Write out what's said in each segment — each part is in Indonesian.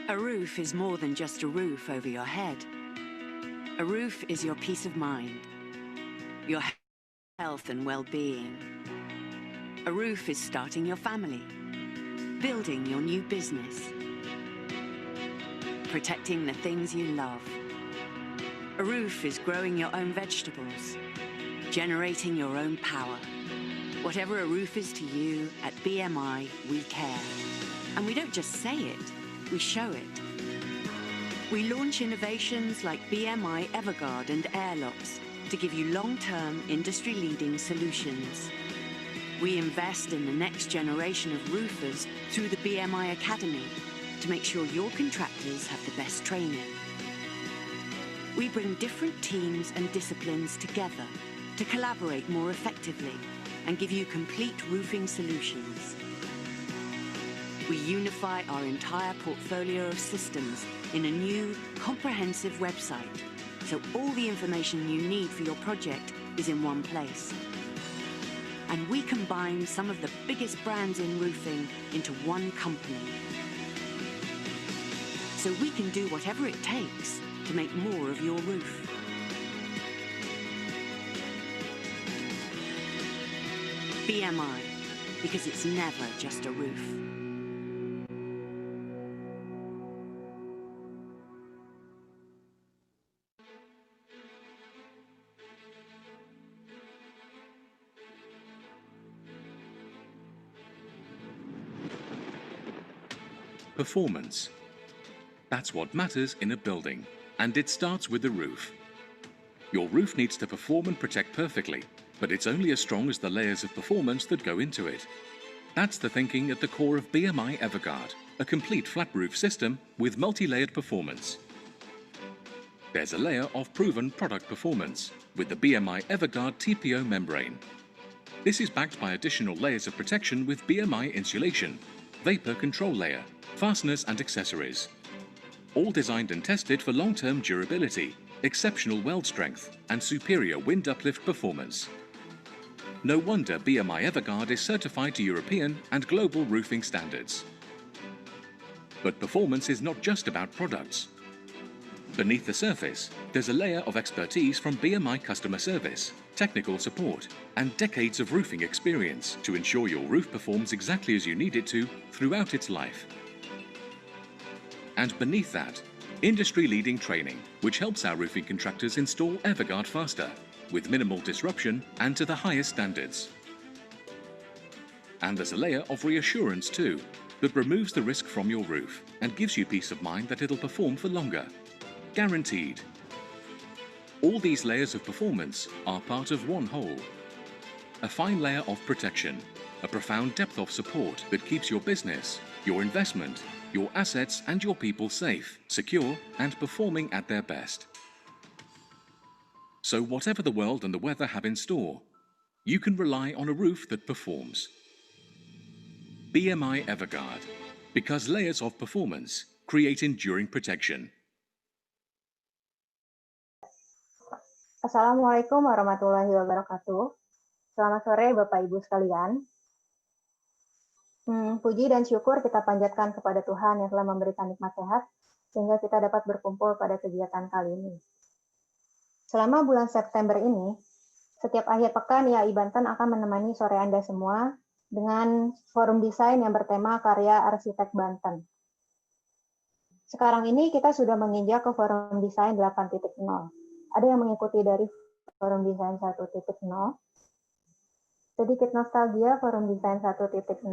A roof is more than just a roof over your head. A roof is your peace of mind, your health and well-being. A roof is starting your family, building your new business, protecting the things you love. A roof is growing your own vegetables, generating your own power. Whatever a roof is to you, at BMI, we care. And we don't just say it, we show it. We launch innovations like BMI Everguard and Airlocks to give you long-term, industry-leading solutions. We invest in the next generation of roofers through the BMI Academy to make sure your contractors have the best training. We bring different teams and disciplines together to collaborate more effectively and give you complete roofing solutions. We unify our entire portfolio of systems in a new, comprehensive website, so all the information you need for your project is in one place. And we combine some of the biggest brands in roofing into one company, so we can do whatever it takes to make more of your roof. BMI, because it's never just a roof. Performance. That's what matters in a building, and it starts with the roof. Your roof needs to perform and protect perfectly, but it's only as strong as the layers of performance that go into it. That's the thinking at the core of BMI Everguard, a complete flat roof system with multi-layered performance. There's a layer of proven product performance with the BMI Everguard TPO membrane. This is backed by additional layers of protection with BMI insulation, vapor control layer, fasteners and accessories. All designed and tested for long-term durability, exceptional weld strength and superior wind uplift performance. No wonder BMI Everguard is certified to European and global roofing standards. But performance is not just about products. Beneath the surface, there's a layer of expertise from BMI customer service, technical support, and decades of roofing experience to ensure your roof performs exactly as you need it to throughout its life. And beneath that, industry-leading training, which helps our roofing contractors install Everguard faster, with minimal disruption and to the highest standards. And there's a layer of reassurance too, that removes the risk from your roof and gives you peace of mind that it'll perform for longer. Guaranteed. All these layers of performance are part of one whole. A fine layer of protection, a profound depth of support that keeps your business, your investment, your assets and your people safe, secure and performing at their best. So whatever the world and the weather have in store, you can rely on a roof that performs. BMI Everguard, because layers of performance create enduring protection. Assalamualaikum warahmatullahi wabarakatuh. Selamat sore Bapak Ibu sekalian. Puji dan syukur kita panjatkan kepada Tuhan yang telah memberikan nikmat sehat, sehingga kita dapat berkumpul pada kegiatan kali ini. Selama bulan September ini, setiap akhir pekan YAI Banten akan menemani sore Anda semua dengan forum desain yang bertema karya arsitek Banten. Sekarang ini kita sudah menginjak ke forum desain 8.0. Ada yang mengikuti dari forum desain 1.0. Sedikit nostalgia forum desain 1.0,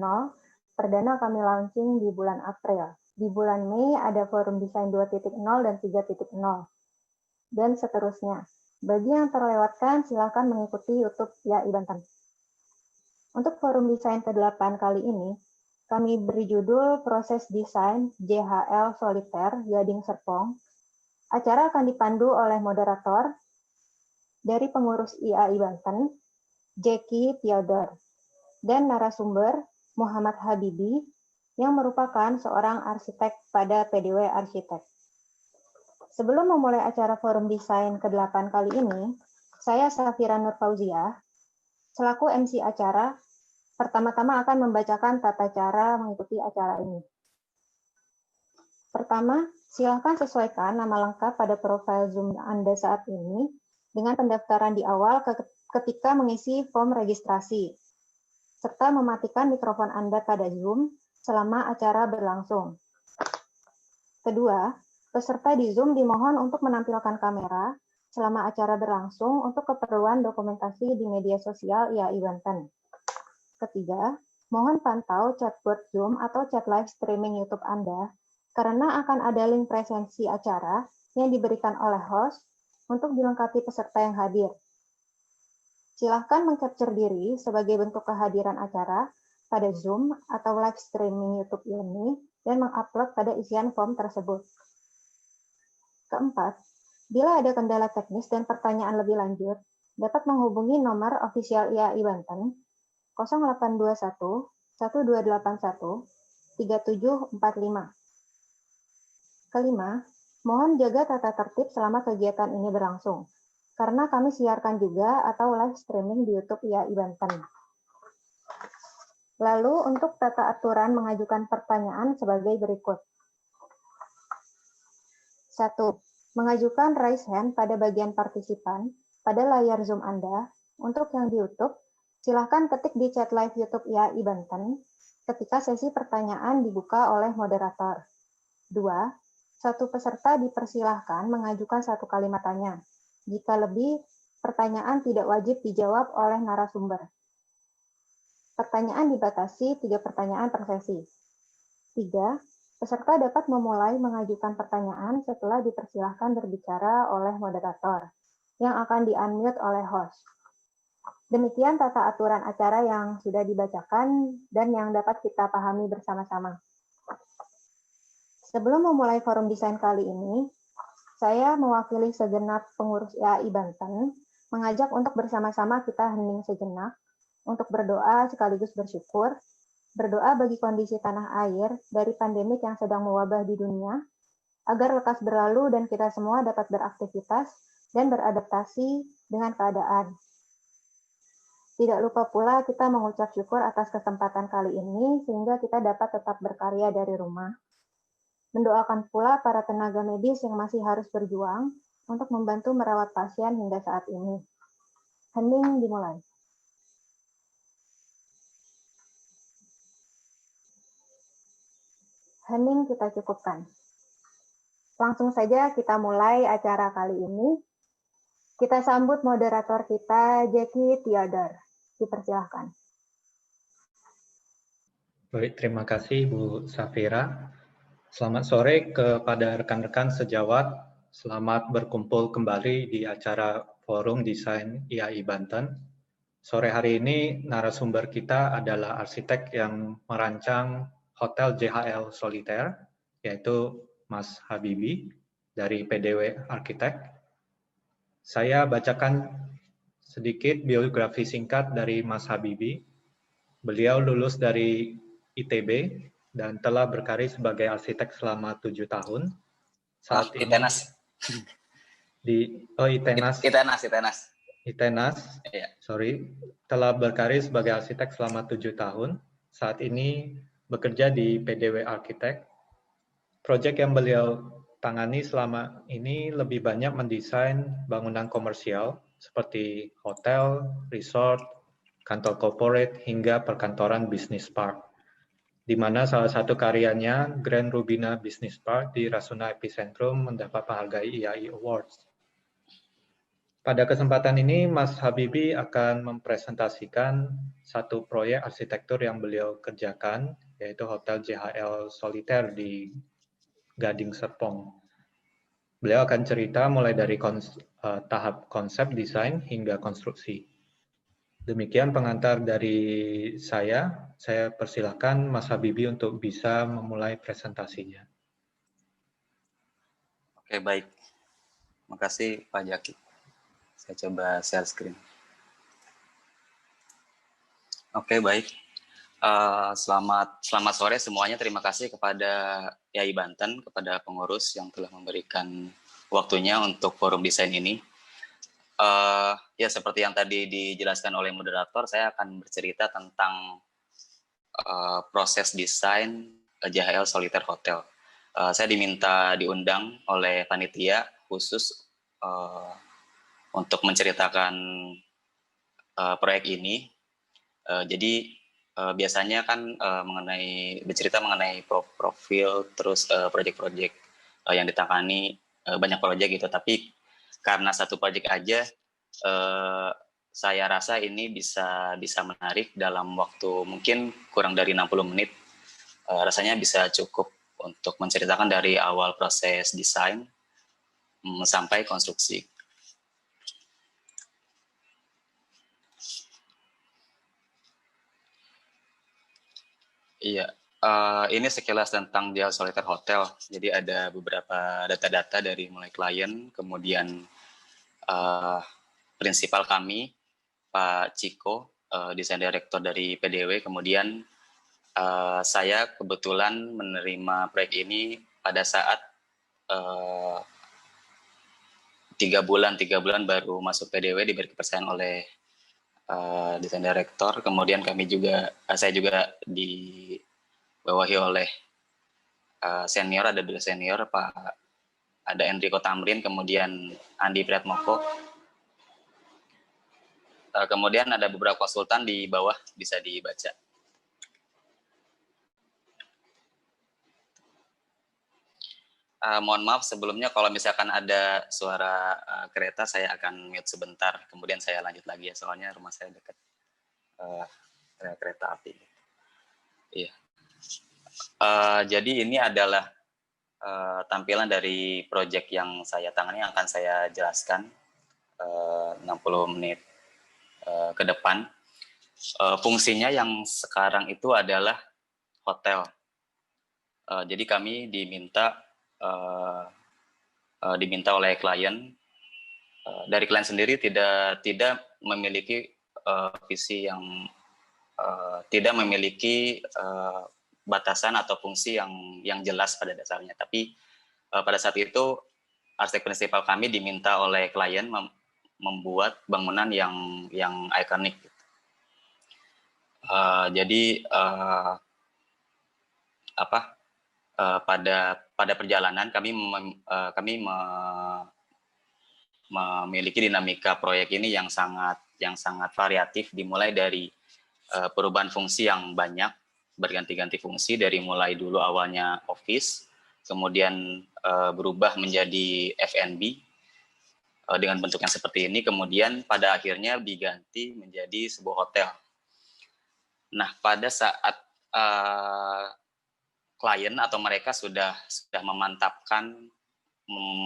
perdana kami launching di bulan April. Di bulan Mei ada forum desain 2.0 dan 3.0, dan seterusnya. Bagi yang terlewatkan, silakan mengikuti YouTube YAI Banten. Untuk forum desain ke-8 kali ini, kami beri judul Proses Desain JHL Soliter Gading Serpong. Acara akan dipandu oleh moderator dari pengurus YAI Banten, Jackie Theodore, dan narasumber Muhammad Habibi yang merupakan seorang arsitek pada PDW Arsitek. Sebelum memulai acara forum desain ke-8 kali ini, saya Safira Nur Fauzia, selaku MC acara, pertama-tama akan membacakan tata cara mengikuti acara ini. Pertama, silakan sesuaikan nama lengkap pada profil Zoom Anda saat ini dengan pendaftaran di awal ketika mengisi form registrasi, serta mematikan mikrofon Anda pada Zoom selama acara berlangsung. Kedua, peserta di Zoom dimohon untuk menampilkan kamera selama acara berlangsung untuk keperluan dokumentasi di media sosial IAI Banten. Ketiga, mohon pantau chatbot Zoom atau chat live streaming YouTube Anda karena akan ada link presensi acara yang diberikan oleh host untuk dilengkapi peserta yang hadir. Silahkan mengcapture diri sebagai bentuk kehadiran acara pada Zoom atau live streaming YouTube ini dan mengupload pada isian form tersebut. Keempat, bila ada kendala teknis dan pertanyaan lebih lanjut, dapat menghubungi nomor ofisial IAI Banten 0821 1281 3745. Kelima, mohon jaga tata tertib selama kegiatan ini berlangsung, karena kami siarkan juga atau live streaming di YouTube IAI Banten. Lalu untuk tata aturan mengajukan pertanyaan sebagai berikut. 1. Mengajukan raise hand pada bagian partisipan pada layar Zoom Anda. Untuk yang di YouTube, silakan ketik di chat live YouTube IAI Banten ketika sesi pertanyaan dibuka oleh moderator. 2. Satu peserta dipersilahkan mengajukan satu kalimat tanya. Jika lebih, pertanyaan tidak wajib dijawab oleh narasumber. Pertanyaan dibatasi 3 pertanyaan per sesi. 3. Peserta dapat memulai mengajukan pertanyaan setelah dipersilahkan berbicara oleh moderator, yang akan di-unmute oleh host. Demikian tata aturan acara yang sudah dibacakan dan yang dapat kita pahami bersama-sama. Sebelum memulai forum desain kali ini, saya mewakili segenap pengurus IAI Banten mengajak untuk bersama-sama kita hening sejenak untuk berdoa sekaligus bersyukur, berdoa bagi kondisi tanah air dari pandemik yang sedang mewabah di dunia, agar lekas berlalu dan kita semua dapat beraktivitas dan beradaptasi dengan keadaan. Tidak lupa pula kita mengucap syukur atas kesempatan kali ini sehingga kita dapat tetap berkarya dari rumah. Mendoakan pula para tenaga medis yang masih harus berjuang untuk membantu merawat pasien hingga saat ini. Hening dimulai. Hening kita cukupkan. Langsung saja kita mulai acara kali ini. Kita sambut moderator kita, Jackie Theodore. Dipersilahkan. Baik, terima kasih Bu Safira. Selamat sore kepada rekan-rekan sejawat. Selamat berkumpul kembali di acara Forum Desain IAI Banten. Sore hari ini narasumber kita adalah arsitek yang merancang Hotel JHL Solitaire, yaitu Mas Habibi dari PDW Arsitek. Saya bacakan sedikit biografi singkat dari Mas Habibi. Beliau lulus dari ITB dan telah berkarir sebagai arsitek selama 7 tahun. Saat ini ITENAS. ITENAS. Iya. Telah berkarir sebagai arsitek selama 7 tahun. Saat ini bekerja di PDW Arsitek. Proyek yang beliau tangani selama ini lebih banyak mendesain bangunan komersial seperti hotel, resort, kantor corporate, hingga perkantoran business park, di mana salah satu karyanya, Grand Rubina Business Park di Rasuna Epicentrum, mendapat penghargaan IAI Awards. Pada kesempatan ini, Mas Habibi akan mempresentasikan satu proyek arsitektur yang beliau kerjakan, yaitu Hotel JHL Solitaire di Gading Serpong. Beliau akan cerita mulai dari tahap konsep desain hingga konstruksi. Demikian pengantar dari saya persilahkan Mas Habibi untuk bisa memulai presentasinya. Oke, baik. Makasih Pak Jaki. Saya coba share screen. Oke, baik. Selamat sore semuanya. Terima kasih kepada IAI Banten, kepada pengurus yang telah memberikan waktunya untuk forum desain ini. Ya seperti yang tadi dijelaskan oleh moderator, saya akan bercerita tentang proses desain JHL Solitaire Hotel. Saya diundang oleh panitia khusus untuk menceritakan proyek ini. Jadi biasanya kan bercerita mengenai profil, terus proyek-proyek yang ditangani, banyak proyek gitu. Tapi karena satu proyek aja, saya rasa ini bisa menarik dalam waktu mungkin kurang dari 60 menit. Rasanya bisa cukup untuk menceritakan dari awal proses desain sampai konstruksi. Iya, ini sekilas tentang Dia Solitaire Hotel. Jadi ada beberapa data-data dari mulai klien, kemudian prinsipal kami, Pak Ciko, desain director dari PDW, kemudian saya kebetulan menerima proyek ini pada saat 3 bulan baru masuk PDW, diberi kepercayaan oleh desain director. Kemudian saya juga dibawahi oleh senior, ada 2 senior, ada Enrico Tamrin, kemudian Andi Priatmoko. Kemudian ada beberapa konsultan di bawah, bisa dibaca. Mohon maaf sebelumnya kalau misalkan ada suara kereta, saya akan mute sebentar, kemudian saya lanjut lagi ya, soalnya rumah saya dekat kereta api. Iya. Jadi ini adalah tampilan dari proyek yang saya tangani, yang akan saya jelaskan 60 menit ke depan. Fungsinya yang sekarang itu adalah hotel. Jadi kami diminta oleh klien. Dari klien sendiri tidak memiliki visi yang tidak memiliki batasan atau fungsi yang jelas pada dasarnya. Tapi pada saat itu arsitek prinsipal kami diminta oleh klien membuat bangunan yang ikonik. Jadi pada perjalanan kami memiliki dinamika proyek ini yang sangat variatif, dimulai dari perubahan fungsi yang banyak, berganti-ganti fungsi, dari mulai dulu awalnya office, kemudian berubah menjadi F&B dengan bentuk yang seperti ini, kemudian pada akhirnya diganti menjadi sebuah hotel. Nah, pada saat klien atau mereka sudah memantapkan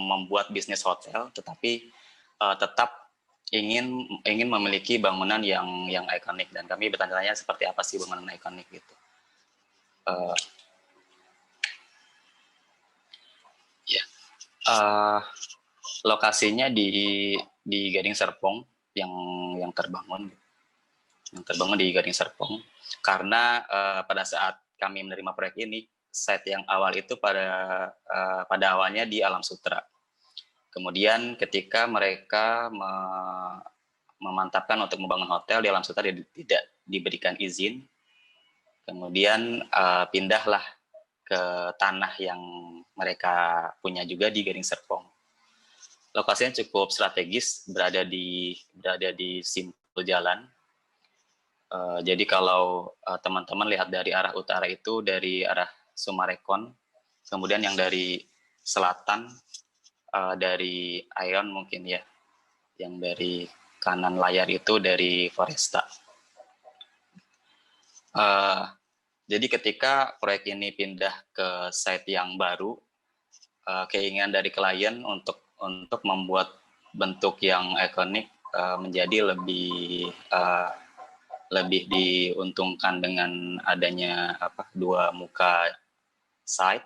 membuat bisnis hotel, tetapi tetap ingin memiliki bangunan yang ikonik, dan kami bertanya-tanya seperti apa sih bangunan ikonik gitu. Lokasinya di Gading Serpong yang terbangun di Gading Serpong, karena pada saat kami menerima proyek ini, site yang awal itu pada awalnya di Alam Sutra. Kemudian ketika mereka memantapkan untuk membangun hotel di Alam Sutra, tidak diberikan izin. Kemudian pindahlah ke tanah yang mereka punya juga di Gading Serpong. Lokasinya cukup strategis, berada di simpul jalan. Jadi kalau teman-teman lihat dari arah utara itu dari arah Sumarekon, kemudian yang dari selatan dari Ion mungkin ya, yang dari kanan layar itu dari Foresta. Jadi ketika proyek ini pindah ke site yang baru, keinginan dari klien untuk membuat bentuk yang ikonik menjadi lebih diuntungkan dengan adanya 2 muka site.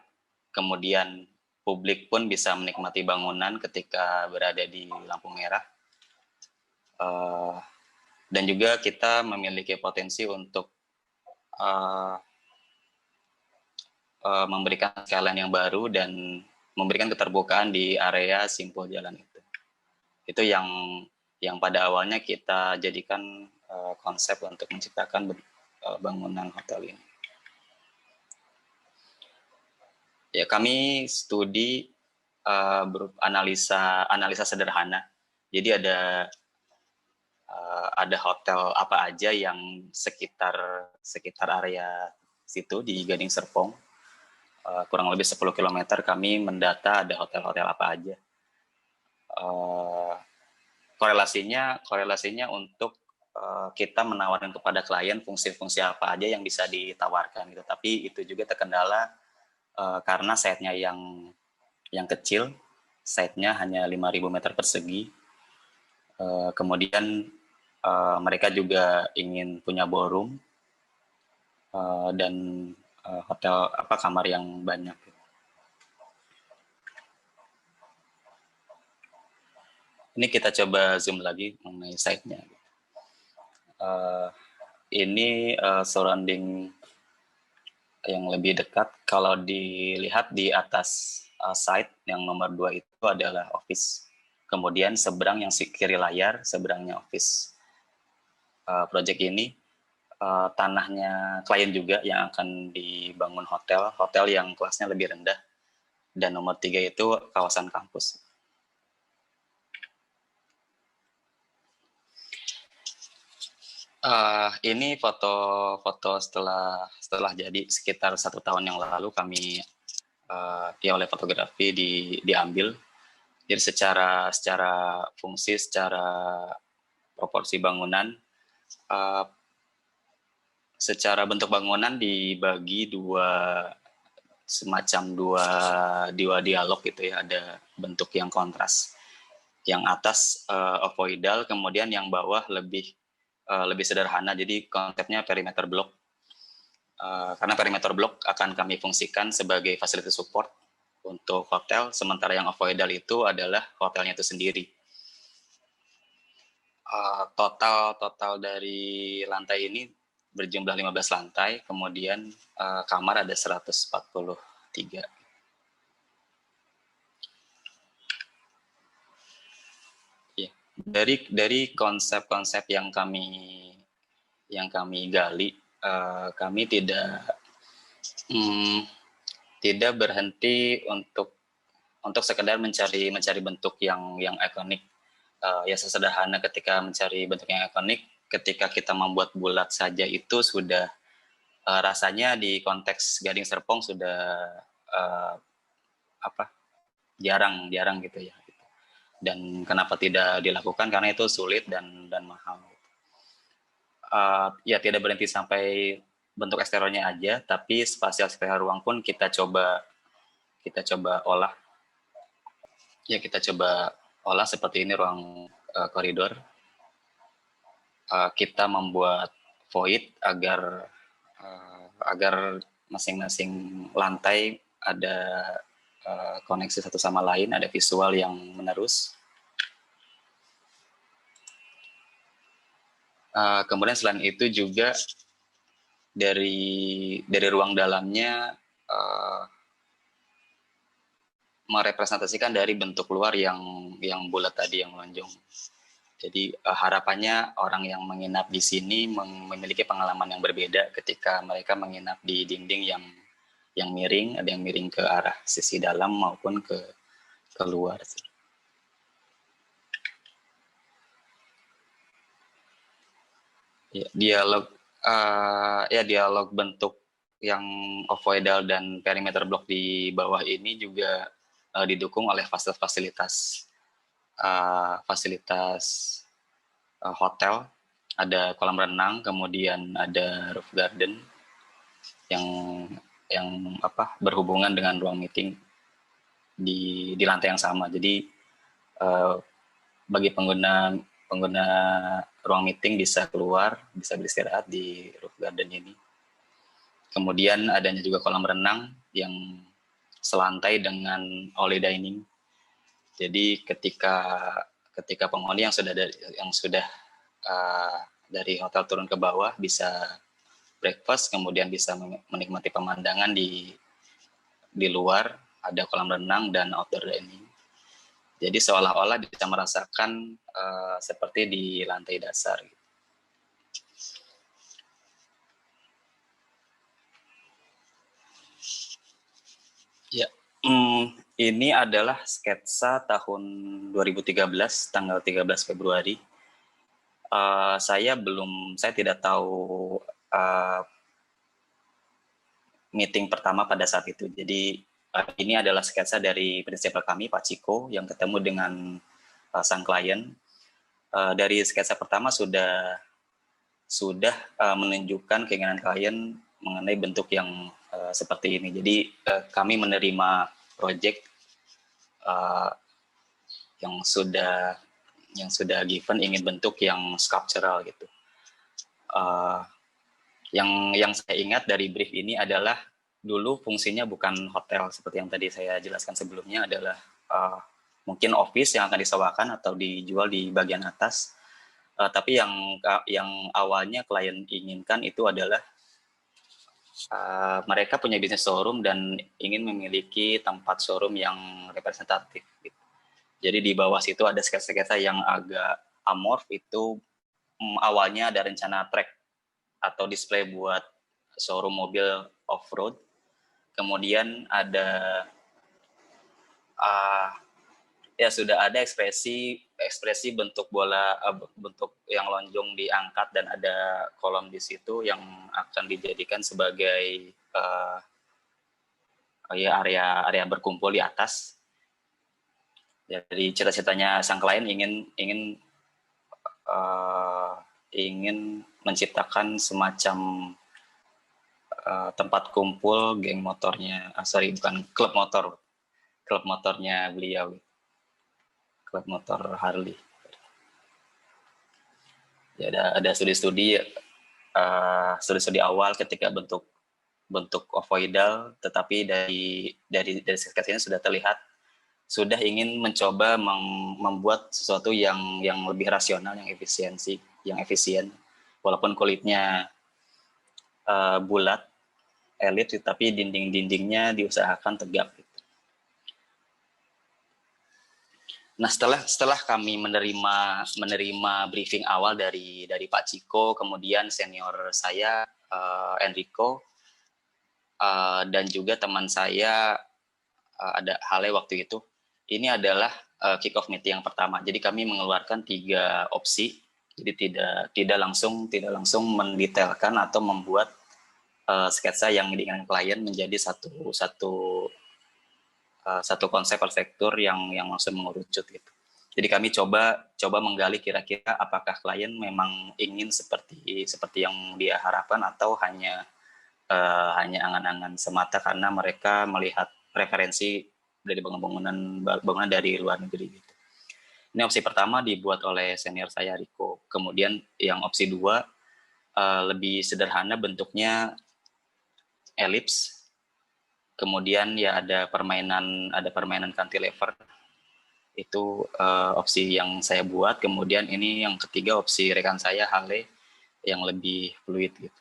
Kemudian publik pun bisa menikmati bangunan ketika berada di lampu merah. Dan juga kita memiliki potensi untuk memberikan sekalian yang baru dan memberikan keterbukaan di area simpul jalan itu. Itu yang pada awalnya kita jadikan konsep untuk menciptakan bangunan hotel ini. Ya, kami studi analisa sederhana. Jadi ada hotel apa aja yang sekitar area situ di Gading Serpong. Kurang lebih 10 km kami mendata ada hotel-hotel apa aja. Korelasinya untuk kita menawarkan kepada klien fungsi-fungsi apa aja yang bisa ditawarkan gitu. Tapi itu juga terkendala karena site-nya yang kecil, site-nya hanya 5.000 meter persegi. Kemudian mereka juga ingin punya ballroom dan hotel kamar yang banyak. Ini kita coba zoom lagi mengenai site-nya. Ini surrounding yang lebih dekat. Kalau dilihat di atas site yang nomor 2 itu adalah office. Kemudian seberang yang kiri layar, seberangnya office. Project ini tanahnya klien juga yang akan dibangun hotel yang kelasnya lebih rendah. Dan nomor 3 itu kawasan kampus. Ini foto setelah jadi sekitar 1 tahun yang lalu kami oleh fotografi diambil. Jadi secara fungsi, secara proporsi bangunan, secara bentuk bangunan dibagi semacam dua dialog gitu ya. Ada bentuk yang kontras. Yang atas ovoidal, kemudian yang bawah lebih sederhana, jadi konsepnya perimeter block. Karena perimeter block akan kami fungsikan sebagai facility support untuk hotel, sementara yang ovoidal itu adalah hotelnya itu sendiri. Total dari lantai ini berjumlah 15 lantai, kemudian kamar ada 143. Dari konsep-konsep yang kami gali, kami tidak berhenti untuk sekedar mencari bentuk yang ikonik. Ya sesederhana ketika mencari bentuk yang ikonik, ketika kita membuat bulat saja itu sudah rasanya di konteks Gading Serpong sudah jarang gitu ya. Dan kenapa tidak dilakukan? Karena itu sulit dan mahal. Ya tidak berhenti sampai bentuk eksteriornya aja, tapi spasial ruang pun kita coba olah. Ya kita coba olah seperti ini ruang koridor. Kita membuat void agar masing-masing lantai ada koneksi satu sama lain, ada visual yang menerus. Kemudian selain itu juga dari ruang dalamnya merepresentasikan dari bentuk luar yang bulat tadi, yang lonjong. Jadi harapannya orang yang menginap di sini memiliki pengalaman yang berbeda ketika mereka menginap di dinding yang miring, ada yang miring ke arah sisi dalam maupun ke luar. Ya, dialog bentuk yang ovoidal dan perimeter block di bawah ini juga didukung oleh fasilitas hotel. Ada kolam renang, kemudian ada roof garden yang berhubungan dengan ruang meeting di lantai yang sama. Jadi bagi pengguna ruang meeting bisa keluar, bisa beristirahat di roof garden ini. Kemudian adanya juga kolam renang yang selantai dengan all dining. Jadi ketika penghuni yang sudah dari hotel turun ke bawah bisa breakfast, kemudian bisa menikmati pemandangan di luar, ada kolam renang dan outdoor dining. Jadi seolah-olah bisa merasakan seperti di lantai dasar. Ya, Ini adalah sketsa tahun 2013, tanggal 13 Februari. Saya tidak tahu meeting pertama pada saat itu. Jadi ini adalah sketsa dari prinsipal kami, Pak Ciko, yang ketemu dengan sang klien. Dari sketsa pertama sudah menunjukkan keinginan klien mengenai bentuk yang seperti ini. Jadi kami menerima proyek yang sudah given ingin bentuk yang sculptural gitu. Yang saya ingat dari brief ini adalah dulu fungsinya bukan hotel seperti yang tadi saya jelaskan sebelumnya, adalah mungkin office yang akan disewakan atau dijual di bagian atas. Tapi yang awalnya klien inginkan itu adalah mereka punya bisnis showroom dan ingin memiliki tempat showroom yang representatif. Gitu. Jadi di bawah situ ada sketsa-sketsa yang agak amorf, itu awalnya ada rencana track atau display buat showroom mobil off-road. Kemudian ada sudah ada ekspresi bentuk bola, bentuk yang lonjong diangkat dan ada kolom di situ yang akan dijadikan sebagai area berkumpul di atas. Jadi cita-citanya sang klien ingin menciptakan semacam tempat kumpul geng motornya, klub motornya beliau, klub motor Harley. Ya, ada studi-studi awal ketika bentuk ovoidal, tetapi dari sketsanya sudah terlihat sudah ingin mencoba membuat sesuatu yang lebih rasional, yang efisien, walaupun kulitnya bulat, elit, tapi dinding-dindingnya diusahakan tegap. Nah, setelah kami menerima briefing awal dari Pak Ciko, kemudian senior saya Enrico, dan juga teman saya ada Hale waktu itu. Ini adalah kick off meeting yang pertama. Jadi kami mengeluarkan 3 opsi. Jadi tidak langsung mendetailkan atau membuat sketsa yang diinginkan klien menjadi satu konsep arsitektur yang langsung mengerucut gitu. Jadi kami coba menggali kira-kira apakah klien memang ingin seperti yang dia harapkan atau hanya angan-angan semata karena mereka melihat referensi dari bangunan dari luar negeri gitu. Ini opsi pertama dibuat oleh senior saya Rico. Kemudian yang opsi 2 lebih sederhana, bentuknya elips. Kemudian ya ada permainan cantilever. Itu opsi yang saya buat. Kemudian ini yang ketiga opsi rekan saya Hale yang lebih fluid gitu.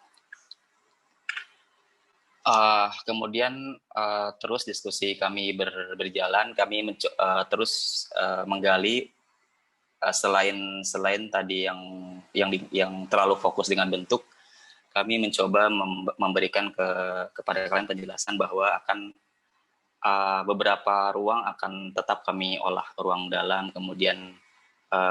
Kemudian terus diskusi kami berjalan, kami terus menggali selain tadi yang terlalu fokus dengan bentuk, kami mencoba memberikan kepada kalian penjelasan bahwa akan beberapa ruang akan tetap kami olah ruang dalam, kemudian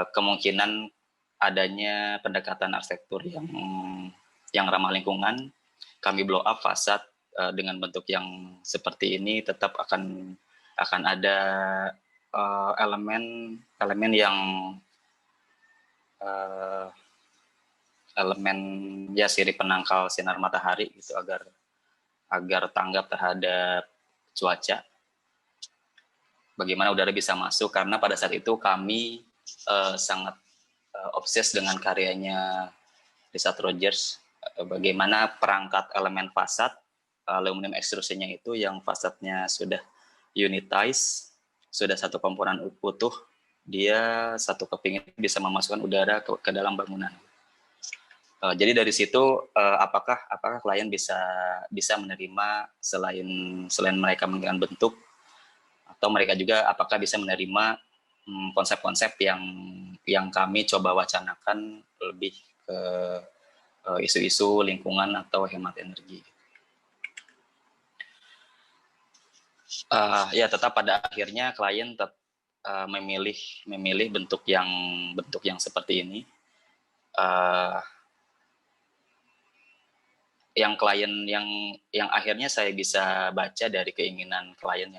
kemungkinan adanya pendekatan arsitektur yang ramah lingkungan, kami blow up fasad dengan bentuk yang seperti ini, tetap akan ada elemen ya sirip penangkal sinar matahari gitu agar tanggap terhadap cuaca. Bagaimana udara bisa masuk, karena pada saat itu kami sangat obses dengan karyanya Richard Rogers, bagaimana perangkat elemen fasad aluminium ekstrusinya itu yang fasadnya sudah unitized, sudah satu komponen utuh, dia satu keping bisa memasukkan udara ke dalam bangunan. Jadi dari situ apakah klien bisa menerima selain mereka menginginkan bentuk, atau mereka juga apakah bisa menerima konsep-konsep yang kami coba wacanakan lebih ke isu-isu lingkungan atau hemat energi. Ya tetap pada akhirnya klien memilih bentuk yang seperti ini. Yang klien yang akhirnya saya bisa baca dari keinginan klien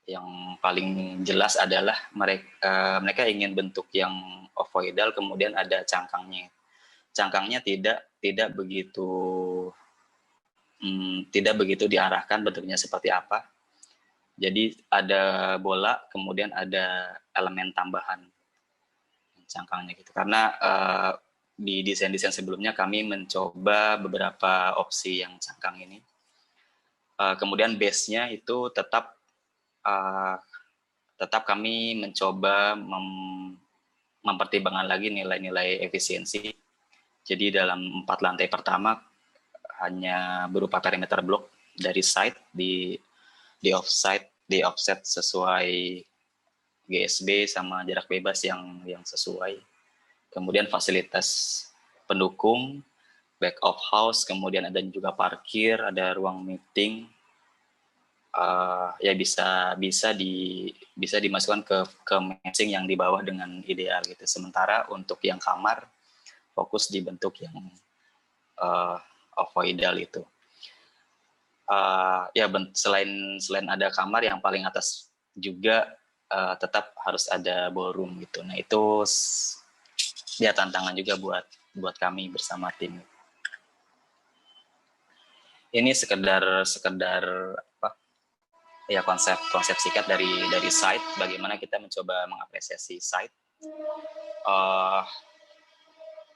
yang paling jelas adalah mereka ingin bentuk yang ovoidal, kemudian ada cangkangnya. Cangkangnya tidak begitu diarahkan bentuknya seperti apa. Jadi ada bola, kemudian ada elemen tambahan cangkangnya gitu. Karena di desain-desain sebelumnya kami mencoba beberapa opsi yang cangkang ini. Kemudian base-nya itu tetap kami mencoba mempertimbangkan lagi nilai-nilai efisiensi. Jadi dalam 4 lantai pertama hanya berupa perimeter blok dari site di offset sesuai GSB sama jarak bebas yang sesuai. Kemudian fasilitas pendukung, back of house, kemudian ada juga parkir, ada ruang meeting. Ya bisa dimasukkan ke matching yang di bawah dengan ideal gitu. Sementara untuk yang kamar fokus di bentuk yang ovoidal itu. Ya selain ada kamar, yang paling atas juga tetap harus ada ballroom gitu. Nah itu ya tantangan juga buat kami bersama tim. Ini sekedar apa? Ya konsep singkat dari site, bagaimana kita mencoba mengapresiasi site.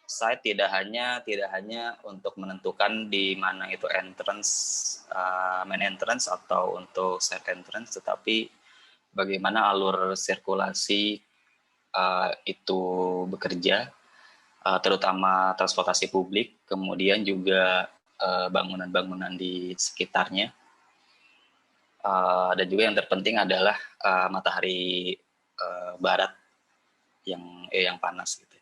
Site tidak hanya untuk menentukan di mana itu main entrance atau untuk side entrance, tetapi bagaimana alur sirkulasi itu bekerja, terutama transportasi publik, kemudian juga bangunan-bangunan di sekitarnya. Dan juga yang terpenting adalah matahari barat yang panas gitu.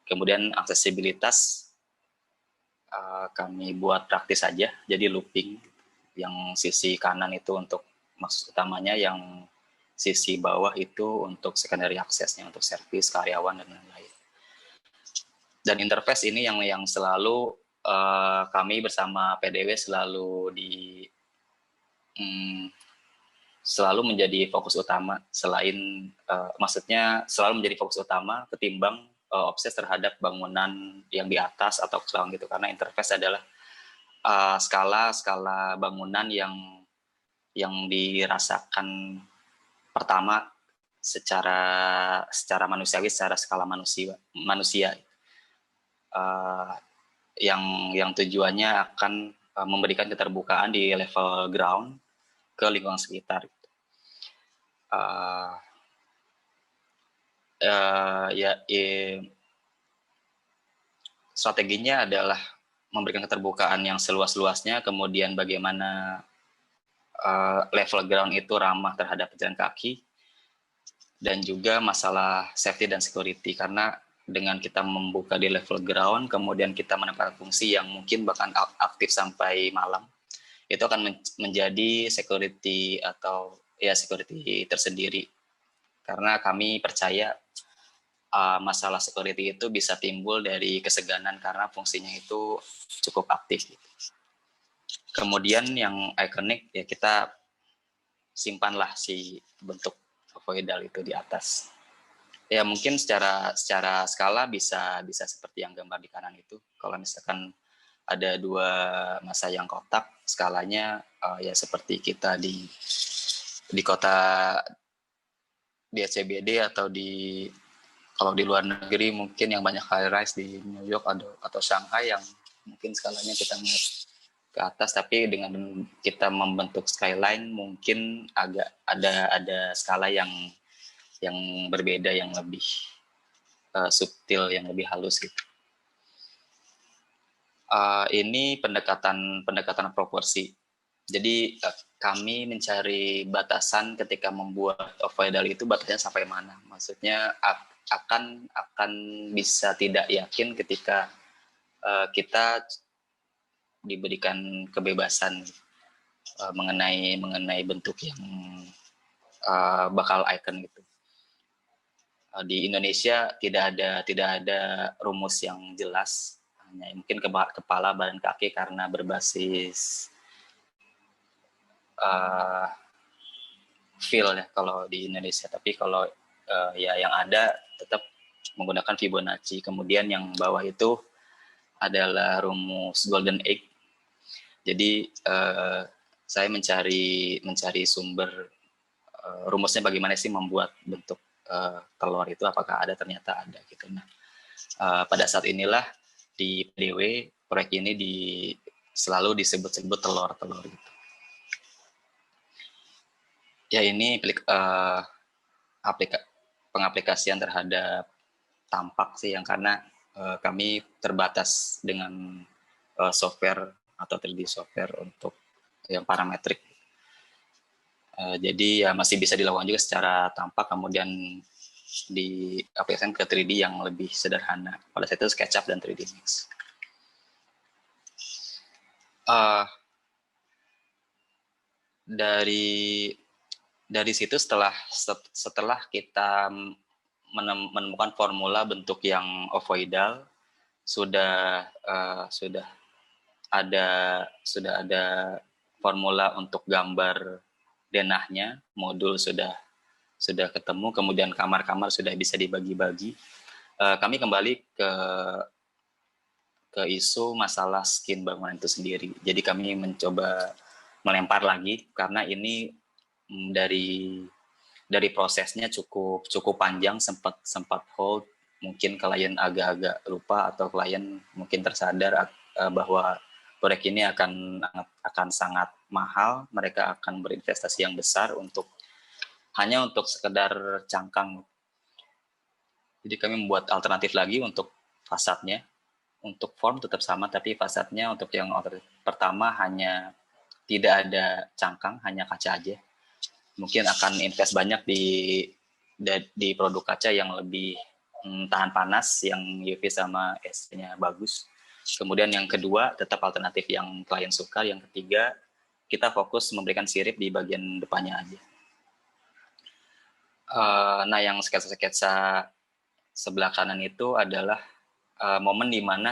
Kemudian aksesibilitas kami buat praktis saja, jadi looping. Yang sisi kanan itu untuk maksud utamanya, yang sisi bawah itu untuk secondary aksesnya, untuk servis, karyawan, dan lain-lain. Dan interface ini yang selalu kami bersama PDW selalu menjadi fokus utama, selalu menjadi fokus utama ketimbang obses terhadap bangunan yang di atas atau keselawang gitu, karena interface adalah skala bangunan yang dirasakan pertama secara manusiawi, secara skala manusia yang tujuannya akan memberikan keterbukaan di level ground ke lingkungan sekitar. Strateginya adalah memberikan keterbukaan yang seluas-luasnya, kemudian bagaimana level ground itu ramah terhadap pejalan kaki, dan juga masalah safety dan security, karena dengan kita membuka di level ground, kemudian kita menempatkan fungsi yang mungkin bahkan aktif sampai malam, itu akan menjadi security security tersendiri. Karena kami percaya masalah security itu bisa timbul dari keseganan karena fungsinya itu cukup aktif. Kemudian yang ikonik, ya kita simpanlah si bentuk ovoidal itu di atas. Ya mungkin secara skala bisa seperti yang gambar di kanan itu. Kalau misalkan ada 2 masa yang kotak, skalanya ya seperti kita di kota di SCBD, atau kalau di luar negeri mungkin yang banyak high rise di New York atau Shanghai, yang mungkin skalanya kita melihat ke atas, tapi dengan kita membentuk skyline mungkin agak ada skala yang berbeda, yang lebih subtil, yang lebih halus gitu. Ini pendekatan proporsi. Jadi kami mencari batasan ketika membuat ovoidal itu, batasnya sampai mana. Maksudnya akan bisa tidak yakin ketika kita diberikan kebebasan. mengenai bentuk yang bakal icon gitu. Di Indonesia tidak ada rumus yang jelas, hanya mungkin kepala, badan, kaki karena berbasis feel ya kalau di Indonesia. Tapi kalau ya yang ada tetap menggunakan Fibonacci. Kemudian yang bawah itu adalah rumus Golden Egg. Jadi saya mencari sumber rumusnya bagaimana sih membuat bentuk telur itu, apakah ada, ternyata ada gitu. Nah, pada saat inilah di PDW proyek ini selalu disebut-sebut telur-telur gitu. Ya ini pengaplikasian terhadap tampak sih, yang karena kami terbatas dengan software atau 3D software untuk yang parametrik. Jadi ya masih bisa dilakukan juga secara tampak, kemudian diaplikasikan ke 3D yang lebih sederhana. Pada saat itu SketchUp dan 3D Max. Dari situ setelah kita menemukan formula bentuk yang ovoidal, sudah ada formula untuk gambar denahnya, modul sudah ketemu, kemudian kamar-kamar sudah bisa dibagi-bagi. Kami kembali ke isu masalah skin bangunan itu sendiri. Jadi kami mencoba melempar lagi, karena ini dari prosesnya cukup panjang, sempat hold, mungkin klien agak-agak lupa atau klien mungkin tersadar bahwa proyek ini akan sangat mahal, mereka akan berinvestasi yang besar hanya untuk sekedar cangkang. Jadi kami membuat alternatif lagi untuk fasadnya. Untuk form tetap sama, tapi fasadnya untuk yang pertama hanya tidak ada cangkang, hanya kaca aja. Mungkin akan invest banyak di produk kaca yang lebih tahan panas, yang UV sama SC-nya bagus. Kemudian yang kedua, tetap alternatif yang klien suka. Yang ketiga, kita fokus memberikan sirip di bagian depannya aja. Nah, yang sketsa-sketsa sebelah kanan itu adalah momen di mana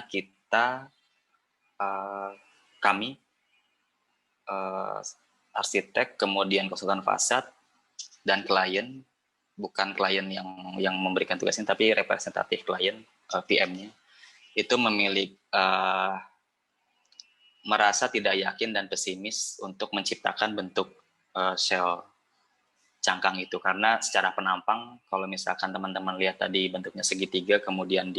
kami arsitek, kemudian konsultan fasad, dan klien, bukan klien yang memberikan tugas ini, tapi representatif klien, PM-nya, itu merasa tidak yakin dan pesimis untuk menciptakan bentuk shell cangkang itu, karena secara penampang, kalau misalkan teman-teman lihat tadi bentuknya segitiga, kemudian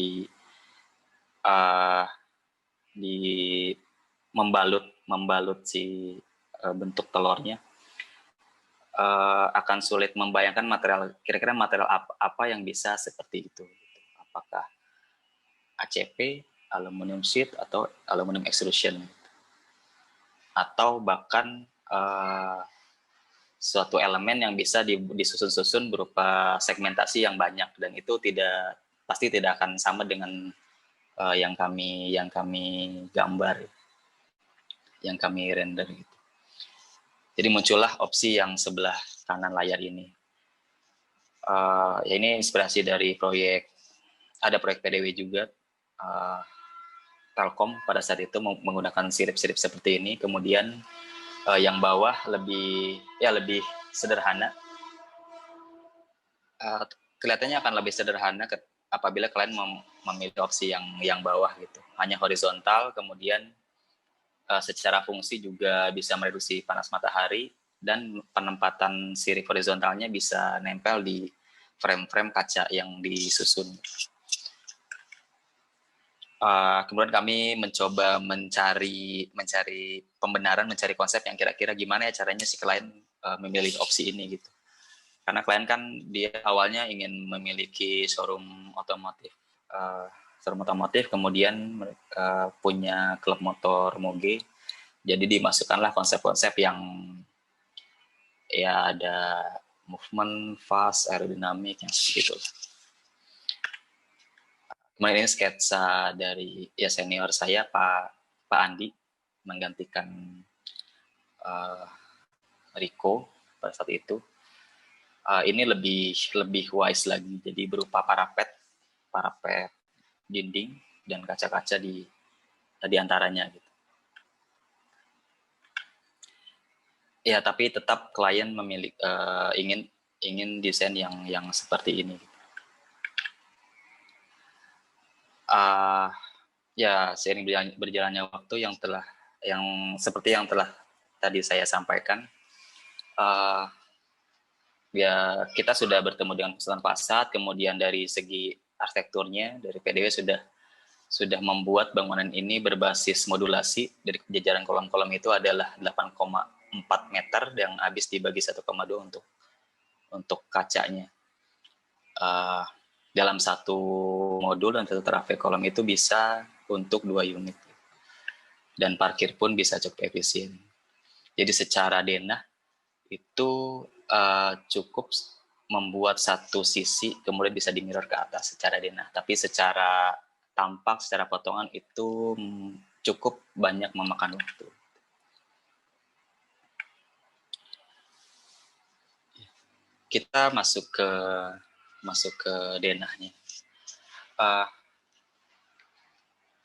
membalut si bentuk telurnya, akan sulit membayangkan kira-kira material apa yang bisa seperti itu. Apakah ACP, aluminium sheet, atau aluminium extrusion, atau bahkan suatu elemen yang bisa disusun-susun berupa segmentasi yang banyak, dan itu pasti tidak akan sama dengan yang kami gambar, yang kami render gitu. Jadi muncullah opsi yang sebelah kanan layar ini. Ya ini inspirasi dari ada proyek PDW juga, Telkom pada saat itu menggunakan sirip-sirip seperti ini. Kemudian yang bawah lebih sederhana. Kelihatannya akan lebih sederhana apabila kalian memilih opsi yang bawah gitu, hanya horizontal, kemudian secara fungsi juga bisa mereduksi panas matahari, dan penempatan sirip horizontalnya bisa nempel di frame-frame kaca yang disusun. Kemudian kami mencoba mencari pembenaran, mencari konsep yang kira-kira gimana ya caranya si klien memilih opsi ini gitu. Karena klien kan dia awalnya ingin memiliki showroom otomotif, kemudian mereka punya klub motor moge. Jadi dimasukkanlah konsep-konsep yang ya ada movement, fast, aerodinamik, yang seperti itu. Kemudian ini sketsa dari senior saya, Pak Andi, menggantikan Riko pada saat itu. Ini lebih wise lagi, jadi berupa parapet dinding dan kaca-kaca di antaranya gitu. Ya, tapi tetap klien ingin desain yang seperti ini. Ya, seiring berjalannya waktu yang seperti yang telah tadi saya sampaikan, ya kita sudah bertemu dengan konsultan fasad, kemudian dari segi arsitekturnya dari PDW sudah membuat bangunan ini berbasis modulasi. Dari jajaran kolom-kolom itu adalah 8,4 meter yang habis dibagi 1,2 untuk kacanya. Dalam satu modul dan satu traffic kolom itu bisa untuk 2 unit. Dan parkir pun bisa cukup efisien. Jadi secara denah itu cukup membuat satu sisi kemudian bisa di-mirror ke atas secara denah. Tapi secara tampak, secara potongan itu cukup banyak memakan waktu. Kita masuk ke denahnya.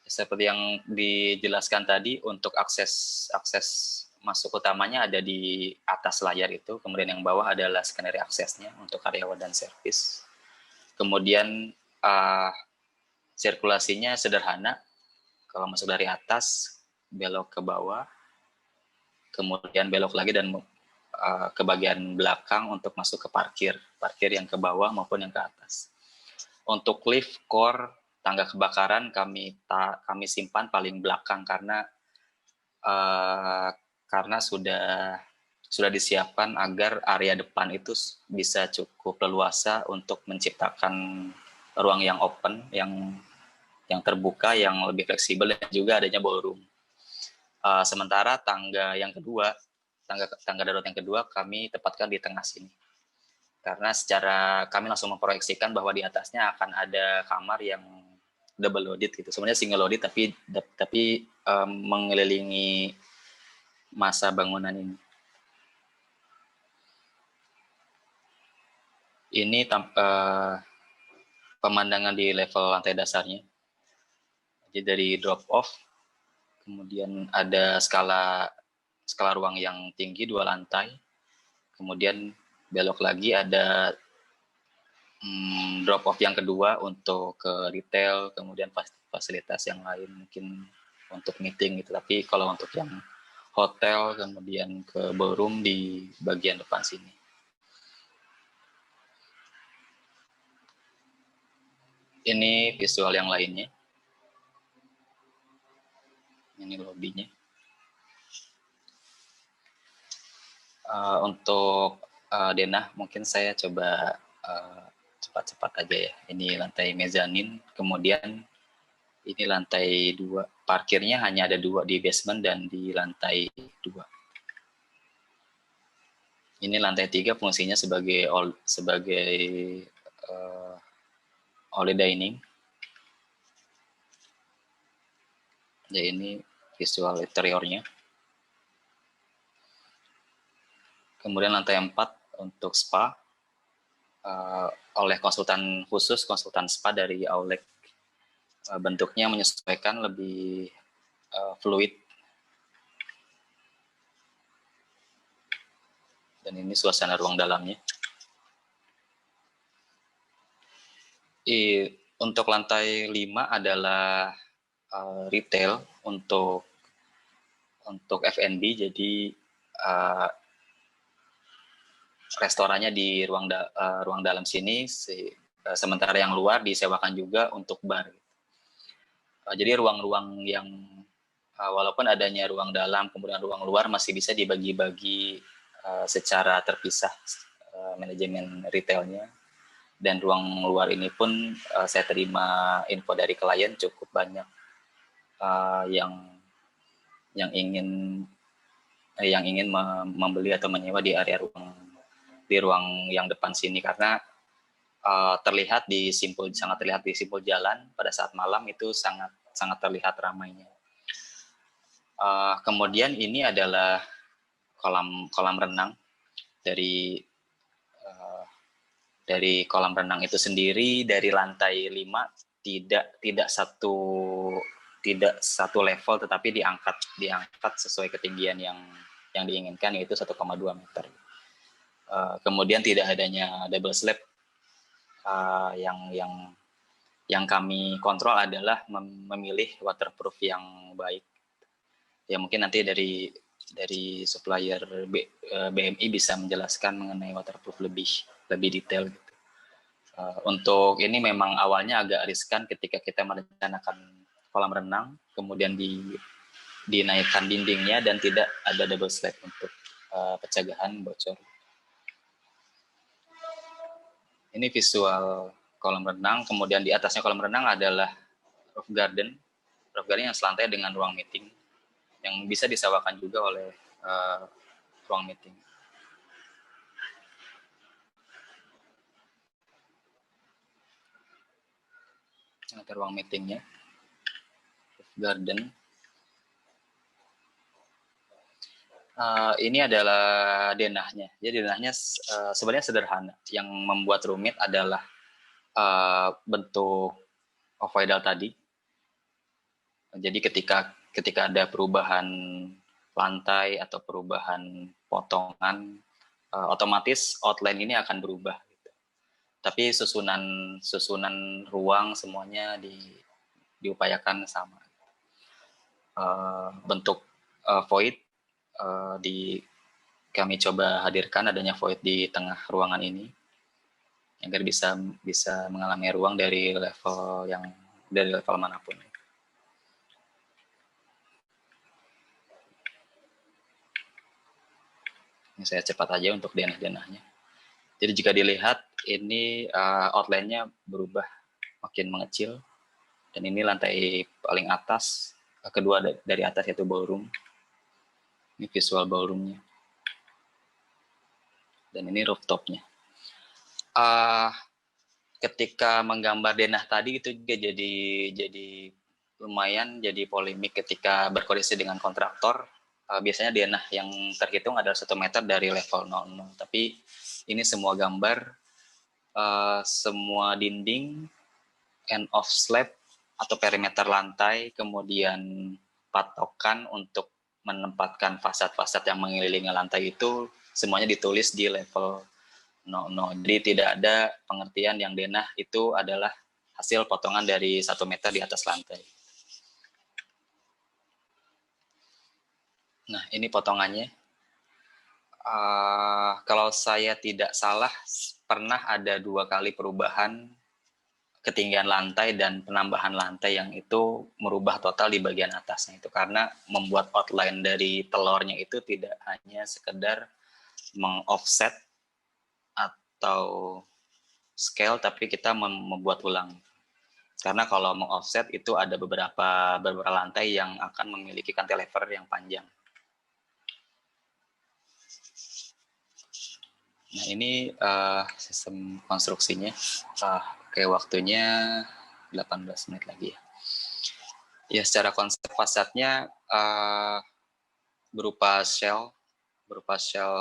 Seperti yang dijelaskan tadi, untuk akses masuk utamanya ada di atas layar itu, kemudian yang bawah adalah skenario aksesnya untuk karyawan dan servis. Kemudian sirkulasinya sederhana, kalau masuk dari atas belok ke bawah, kemudian belok lagi dan ke bagian belakang untuk masuk ke parkir yang ke bawah maupun yang ke atas. Untuk lift, core, tangga kebakaran kami simpan paling belakang karena sudah disiapkan agar area depan itu bisa cukup leluasa untuk menciptakan ruang yang open, yang terbuka, yang lebih fleksibel, dan juga adanya ballroom. Sementara tangga darurat yang kedua kami tempatkan di tengah sini. Karena kami langsung memproyeksikan bahwa di atasnya akan ada kamar yang double loaded gitu. Sebenarnya single loaded tapi mengelilingi masa bangunan ini. Ini pemandangan di level lantai dasarnya. Jadi dari drop off, kemudian ada skala ruang yang tinggi 2 lantai, kemudian belok lagi ada drop off yang kedua untuk ke retail, kemudian fasilitas yang lain mungkin untuk meeting gitu. Tapi kalau untuk yang hotel, kemudian ke ballroom di bagian depan sini. Ini visual yang lainnya. Ini lobbynya. Untuk denah mungkin saya coba cepat-cepat aja ya. Ini lantai mezanin, kemudian ini lantai 2. Parkirnya hanya ada 2 di basement dan di lantai 2. Ini lantai 3 fungsinya sebagai all dining. Ya, ini visual interiornya. Kemudian lantai 4 untuk spa oleh konsultan spa dari Aulek. Bentuknya menyesuaikan lebih fluid. Dan ini suasana ruang dalamnya. Untuk lantai 5 adalah retail untuk F&B, jadi restorannya di ruang dalam sini, sementara yang luar disewakan juga untuk bar. Jadi ruang-ruang yang walaupun adanya ruang dalam kemudian ruang luar masih bisa dibagi-bagi secara terpisah manajemen retailnya. Dan ruang luar ini pun saya terima info dari klien cukup banyak yang ingin membeli atau menyewa di area ruang yang depan sini, karena sangat terlihat di simpul jalan pada saat malam itu sangat terlihat ramainya. Kemudian ini adalah kolam renang. Dari kolam renang itu sendiri, dari lantai 5 tidak satu level, tetapi diangkat sesuai ketinggian yang diinginkan, yaitu 1,2 meter. Kemudian tidak adanya double slab. Yang kami kontrol adalah memilih waterproof yang baik. Ya mungkin nanti dari supplier BMI bisa menjelaskan mengenai waterproof lebih detail gitu. Untuk ini memang awalnya agak riskan ketika kita merencanakan kolam renang, kemudian dinaikkan dindingnya dan tidak ada double slab untuk pencegahan bocor. Ini visual kolam renang, kemudian di atasnya kolam renang adalah roof garden yang selantai dengan ruang meeting, yang bisa disewakan juga oleh ruang meeting. Ada ruang meetingnya, roof garden. Ini adalah denahnya. Jadi denahnya sebenarnya sederhana. Yang membuat rumit adalah bentuk ovoidal tadi. Jadi ketika ada perubahan lantai atau perubahan potongan, otomatis outline ini akan berubah. Gitu. Tapi susunan ruang semuanya diupayakan sama. Bentuk void kami coba hadirkan adanya void di tengah ruangan ini agar bisa mengalami ruang dari level manapun. Ini saya cepat aja untuk denah-denahnya. Jadi jika dilihat ini outline-nya berubah makin mengecil, dan ini lantai paling atas, kedua dari atas yaitu ballroom. Ini visual ballroom-nya. Dan ini rooftop-nya. Ketika menggambar denah tadi itu juga jadi lumayan jadi polemik ketika berkoordinasi dengan kontraktor. Biasanya denah yang terhitung adalah 1 meter dari level 00. Tapi ini semua gambar, semua dinding, end of slab atau perimeter lantai, kemudian patokan untuk menempatkan fasad-fasad yang mengelilingi lantai itu semuanya ditulis di level 00. Jadi tidak ada pengertian yang denah itu adalah hasil potongan dari 1 meter di atas lantai. Nah, ini potongannya. Kalau saya tidak salah, pernah ada 2 kali perubahan ketinggian lantai dan penambahan lantai yang itu merubah total di bagian atasnya itu, karena membuat outline dari telurnya itu tidak hanya sekedar meng-offset atau scale, tapi kita membuat ulang. Karena kalau meng-offset itu ada beberapa lantai yang akan memiliki cantilever yang panjang. Nah, ini sistem konstruksinya. Oke, waktunya 18 menit lagi ya. Ya, secara konsep fasadnya berupa shell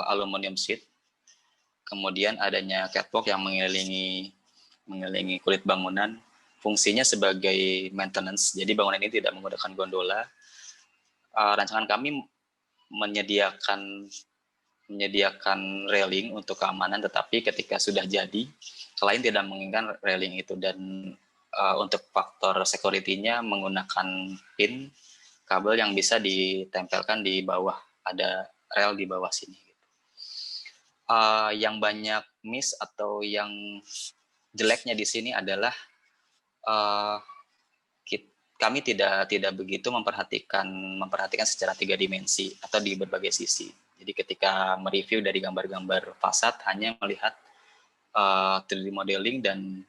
aluminium sheet. Kemudian adanya catwalk yang mengelilingi kulit bangunan. Fungsinya sebagai maintenance. Jadi bangunan ini tidak menggunakan gondola. Rancangan kami menyediakan railing untuk keamanan, tetapi ketika sudah jadi, klien tidak menginginkan railing itu, dan untuk faktor security-nya menggunakan pin kabel yang bisa ditempelkan di bawah, ada rel di bawah sini. Yang banyak miss atau yang jeleknya di sini adalah kami tidak begitu memperhatikan secara 3 dimensi atau di berbagai sisi. Jadi ketika mereview dari gambar-gambar fasad hanya melihat 3D modeling dan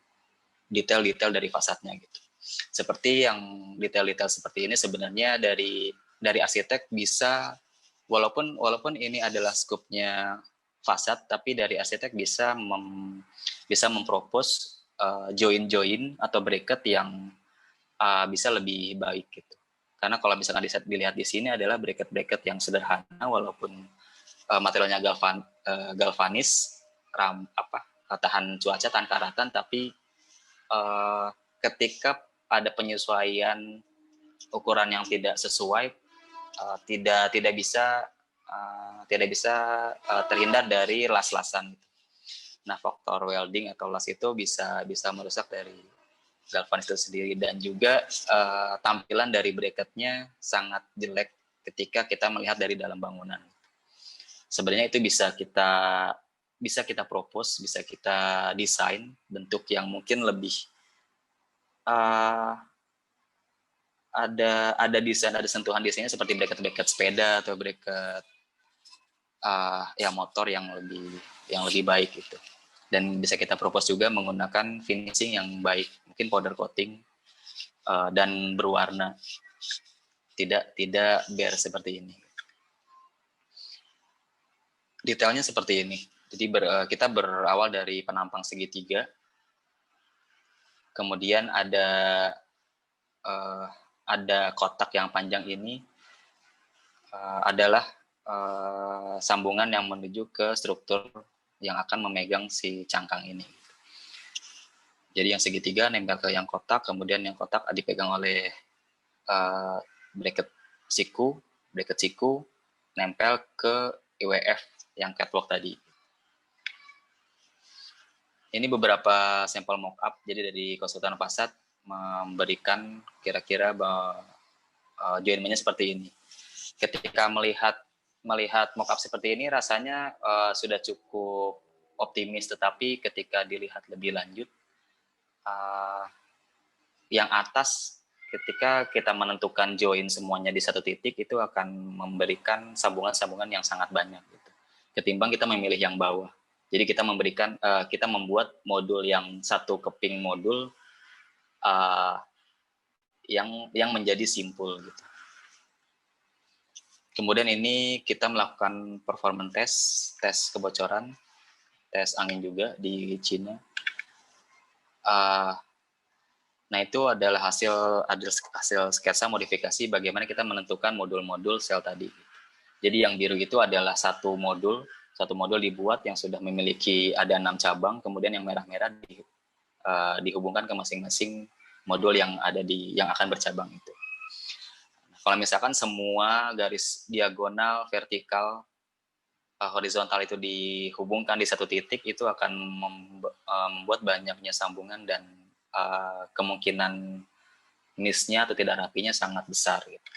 detail-detail dari fasadnya gitu. Seperti yang detail-detail seperti ini sebenarnya dari arsitek bisa, walaupun ini adalah skupnya fasad, tapi dari arsitek bisa mempropose join atau bracket yang bisa lebih baik gitu. Karena kalau misalkan dilihat di sini adalah bracket yang sederhana, walaupun materialnya galvanis, tahan cuaca, tahan karatan, tapi ketika ada penyesuaian ukuran yang tidak sesuai, tidak bisa terhindar dari las-lasan. Nah, faktor welding atau las itu bisa merusak dari galvanis itu sendiri, dan juga tampilan dari bracketnya sangat jelek ketika kita melihat dari dalam bangunan. Sebenarnya itu bisa kita propose, bisa kita desain bentuk yang mungkin lebih ada desain, ada sentuhan desainnya seperti bracket sepeda atau bracket motor yang lebih baik gitu. Dan bisa kita propose juga menggunakan finishing yang baik, mungkin powder coating dan berwarna, tidak bare seperti ini. Detailnya seperti ini. Jadi kita berawal dari penampang segitiga, kemudian ada kotak yang panjang ini adalah sambungan yang menuju ke struktur yang akan memegang si cangkang ini. Jadi yang segitiga nempel ke yang kotak, kemudian yang kotak dipegang oleh bracket siku nempel ke IWF yang catwalk tadi. Ini beberapa sampel mock-up, jadi dari konsultan fasad memberikan kira-kira joinmentnya seperti ini. Ketika melihat mock-up seperti ini, rasanya sudah cukup optimis, tetapi ketika dilihat lebih lanjut, yang atas ketika kita menentukan join semuanya di satu titik, itu akan memberikan sambungan-sambungan yang sangat banyak gitu, ketimbang kita memilih yang bawah. Jadi kita membuat modul yang satu keping modul yang menjadi simpul gitu. Kemudian ini kita melakukan performance tes kebocoran, tes angin juga di Cina. Nah, itu adalah hasil sketsa modifikasi bagaimana kita menentukan modul-modul sel tadi. Jadi yang biru itu adalah satu modul dibuat yang sudah memiliki ada 6 cabang, kemudian yang merah-merah dihubungkan ke masing-masing modul yang akan bercabang itu. Kalau misalkan semua garis diagonal, vertikal, horizontal itu dihubungkan di satu titik, itu akan membuat banyaknya sambungan dan kemungkinan miss-nya atau tidak rapinya sangat besar. Gitu.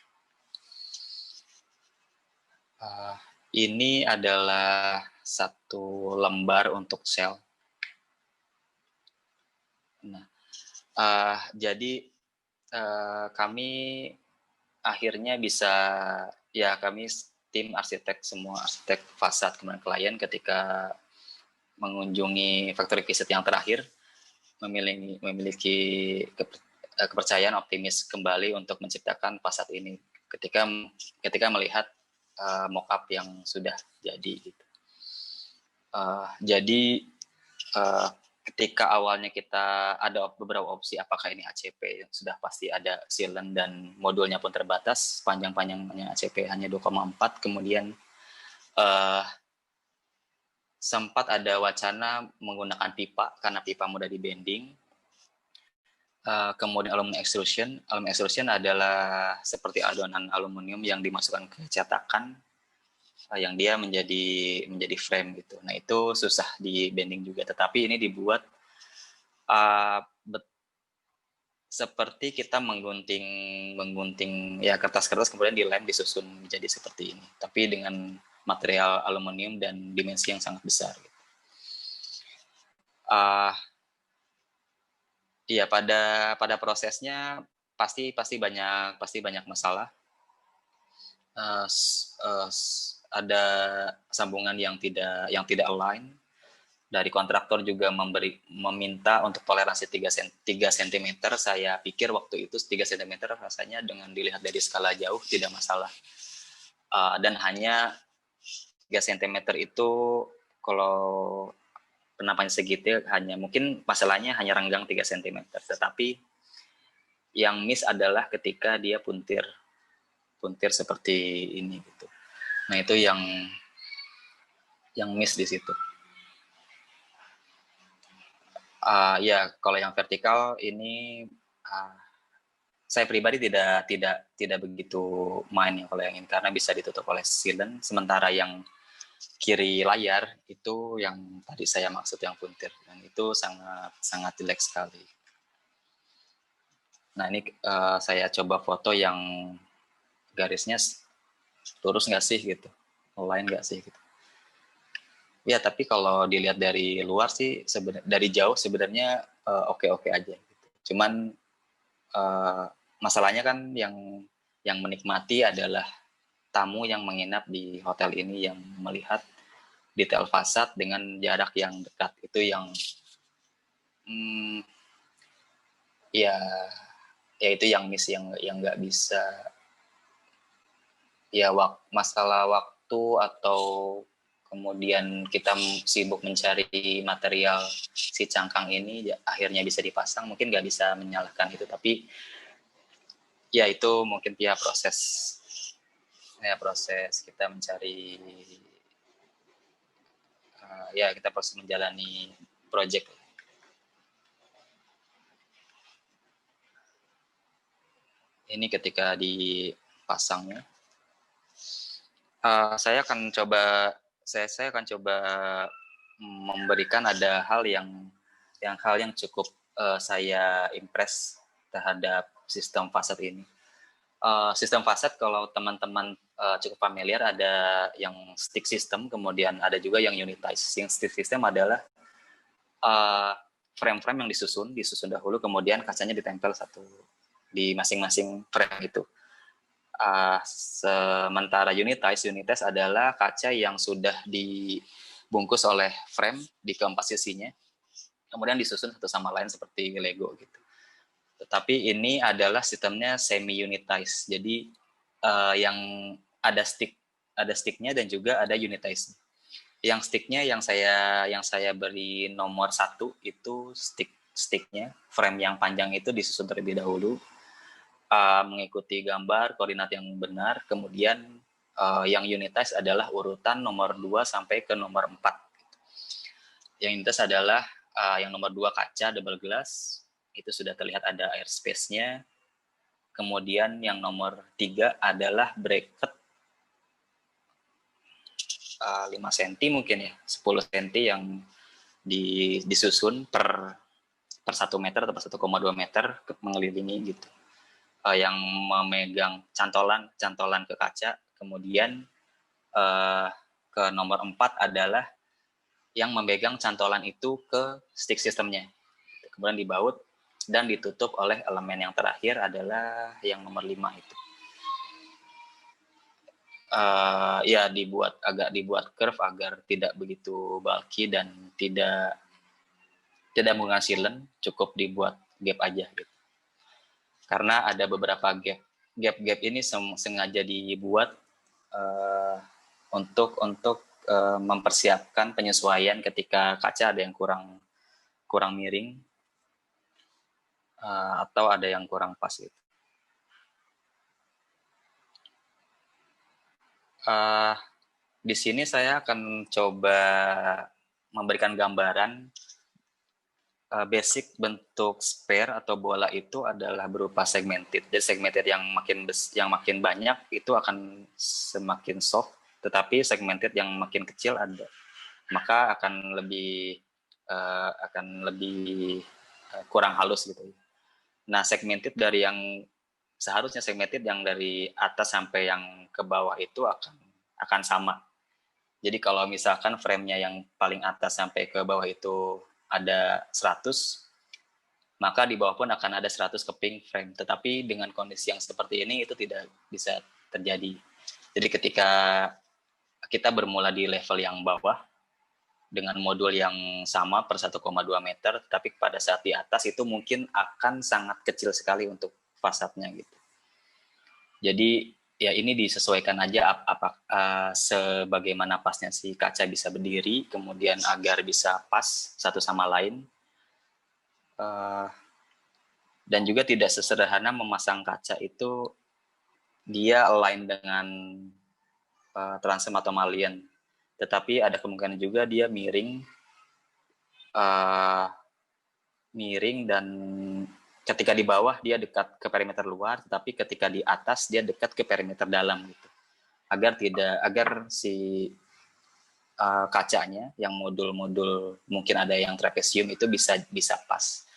Ini adalah satu lembar untuk sel. Nah, jadi kami akhirnya kami tim arsitek, semua arsitek fasad kemudian klien ketika mengunjungi factory visit yang terakhir memiliki kepercayaan optimis kembali untuk menciptakan fasad ini ketika melihat mock-up yang sudah jadi gitu. Jadi ketika awalnya kita ada beberapa opsi, apakah ini ACP yang sudah pasti ada sealant dan modulnya pun terbatas, panjang-panjangnya ACP hanya 2,4, kemudian sempat ada wacana menggunakan pipa karena pipa mudah di-bending. Kemudian aluminium extrusion adalah seperti adonan aluminium yang dimasukkan ke cetakan yang dia menjadi frame gitu. Nah, itu susah di bending juga, tetapi ini dibuat seperti kita menggunting ya kertas-kertas kemudian dilem disusun menjadi seperti ini, tapi dengan material aluminium dan dimensi yang sangat besar gitu. Iya, pada prosesnya pasti banyak masalah. Ada sambungan yang tidak align. Dari kontraktor juga meminta untuk toleransi 3 cm. Saya pikir waktu itu 3 cm rasanya dengan dilihat dari skala jauh tidak masalah. Dan hanya 3 cm itu kalau penampangnya segitu mungkin masalahnya hanya renggang 3 cm. Tetapi yang miss adalah ketika dia puntir seperti ini gitu. Nah, itu yang miss di situ. Ya, kalau yang vertikal ini saya pribadi tidak begitu main ya kalau yang ini, karena bisa ditutup oleh sealant. Sementara yang kiri layar itu yang tadi saya maksud yang puntir, dan itu sangat jelek sekali. Nah, ini saya coba foto yang garisnya lurus nggak sih gitu, line nggak sih gitu. Ya, tapi kalau dilihat dari luar sih, dari jauh sebenarnya oke-oke aja gitu. Cuman masalahnya kan yang menikmati adalah tamu yang menginap di hotel ini, yang melihat detail fasad dengan jarak yang dekat. Itu yang ya itu yang miss, yang nggak bisa, ya masalah waktu atau kemudian kita sibuk mencari material si cangkang ini, ya, akhirnya bisa dipasang, mungkin nggak bisa menyalahkan itu, tapi ya itu mungkin proses kita mencari, kita proses menjalani project. Ini ketika dipasangnya, saya akan coba memberikan ada hal yang cukup saya impress terhadap sistem fasad ini. Sistem fasad, kalau teman-teman cukup familiar, ada yang stick system, kemudian ada juga yang unitize. Yang stick system adalah frame-frame yang disusun dahulu, kemudian kacanya ditempel satu di masing-masing frame itu. Sementara unitize adalah kaca yang sudah dibungkus oleh frame di keempat sisinya, kemudian disusun satu sama lain seperti Lego gitu. Tetapi ini adalah sistemnya semi-unitize, jadi yang ada sticknya dan juga ada unitize. Yang sticknya yang saya beri nomor 1 itu sticknya, frame yang panjang itu disusun terlebih dahulu, mengikuti gambar koordinat yang benar, kemudian yang unitize adalah urutan nomor 2 sampai ke nomor 4. Yang unitize adalah yang nomor 2 kaca double glass, itu sudah terlihat ada airspace-nya. Kemudian yang nomor 3 adalah bracket 5 cm mungkin ya, 10 cm yang disusun per 1 meter atau per 1,2 meter mengelilingi gitu. Yang memegang cantolan ke kaca. Kemudian ke nomor 4 adalah yang memegang cantolan itu ke stick sistemnya. Kemudian dibaut dan ditutup oleh elemen yang terakhir adalah yang nomor 5 itu. Dibuat curve agar tidak begitu bulky dan tidak menggunakan sealant, cukup dibuat gap aja gitu. Karena ada beberapa gap ini sengaja dibuat untuk mempersiapkan penyesuaian ketika kaca ada yang kurang miring, atau ada yang kurang pas gitu. Di sini saya akan coba memberikan gambaran basic bentuk sphere atau bola itu adalah berupa segmented. Jadi segmented yang makin banyak itu akan semakin soft, tetapi segmented yang makin kecil maka akan lebih kurang halus gitu. Nah, segmented seharusnya segmented yang dari atas sampai yang ke bawah itu akan sama. Jadi kalau misalkan frame-nya yang paling atas sampai ke bawah itu ada 100, maka di bawah pun akan ada 100 keping frame. Tetapi dengan kondisi yang seperti ini itu tidak bisa terjadi. Jadi ketika kita bermula di level yang bawah dengan modul yang sama per 1,2 meter, tapi pada saat di atas itu mungkin akan sangat kecil sekali untuk fasadnya gitu. Jadi ya ini disesuaikan aja sebagaimana pasnya si kaca bisa berdiri, kemudian agar bisa pas satu sama lain. Dan juga tidak sesederhana memasang kaca itu dia align dengan transom atau mullion. tetapi ada kemungkinan juga dia miring dan ketika di bawah dia dekat ke perimeter luar, tetapi ketika di atas dia dekat ke perimeter dalam gitu. Agar si kacanya yang modul-modul mungkin ada yang trapesium itu bisa pas.